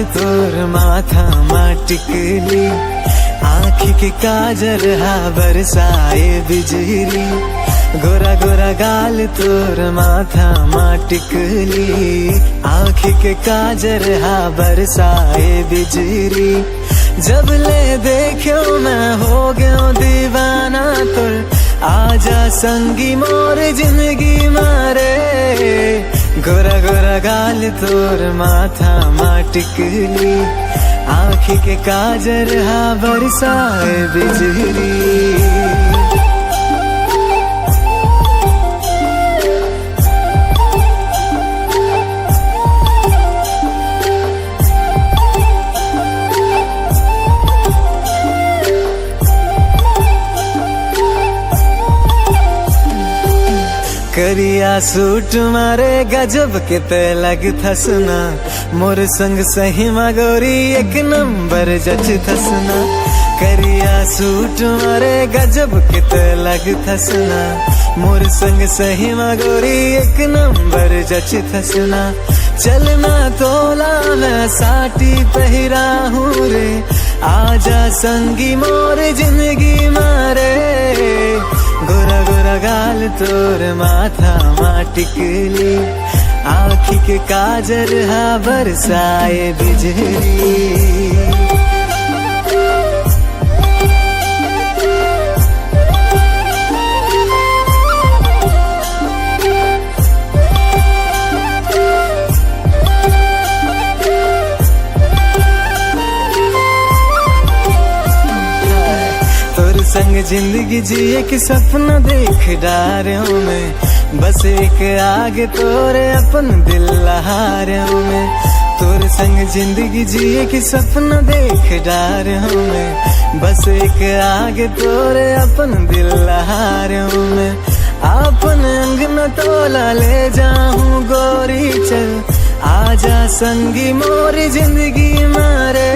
तोर माथा माटिकली, आँखी के काजर हा बरसाए बिजली। गोरा गोरा गाल तोर माथा माटिकली, आँखी के काजर हा बरसाए बिजली। जब ले देखो मैं हो गयो दीवाना तोर, आजा संगी मोर जिंदगी मारे। गोरा गोरा गाल तोर माथा माटिकली, आँखी के काजर हा बरसाए बिजली। करिया सूट मारे गजब के ते लग थसना, मोर संग सही मगोरी एक नंबर जच थसना। करिया सूट मारे गजब के ते लग थसना, मोर संग सही मगोरी एक नंबर जच थसना। चलना तोला मैं साटी पहिरा हूँ रे, आजा संगी मोर जिंदगी मारे। गोरा गोरा गाल तोर माथा माटिकली, आँखी के काजर हा बरसाए बिजली। संग जिंदगी जिए के सपना देख डारों में, बस एक आगे तोरे अपन दिल लहारों में। तोर संग जिंदगी जिए के सपना देख डारों में, बस एक आगे तोरे अपन दिल लहारों में। अपन अंग न तोला ले जाऊं गोरी चल, आजा संगी मोरी जिंदगी मारे।